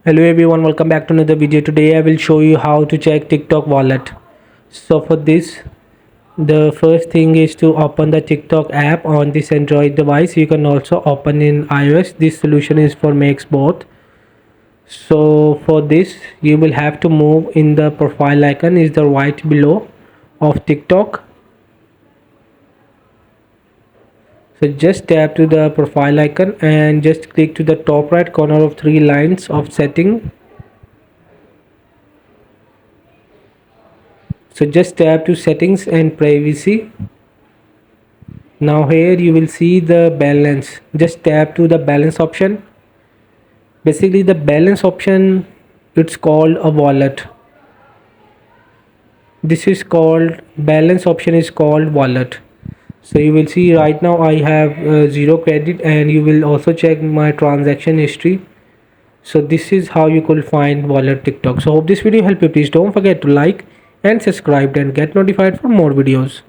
Hello everyone, welcome back to another video. Today I will show you how to check TikTok wallet. So for this, the first thing is to open the TikTok app on this Android device. You can also open in iOS. This solution is for makes both. So for this, you will have to move in the profile icon is the right below of TikTok. So just tap to the profile icon and just click to the top right corner of three lines of setting. So just tap to settings and privacy. Now here you will see the balance. Just tap to the balance option. Basically the balance option, it's called a wallet. This is called balance option is called wallet. So you will see right now I have zero credit, and you will also check my transaction history. So this is how you could find wallet TikTok. So hope this video helped you. Please don't forget to like and subscribe and get notified for more videos.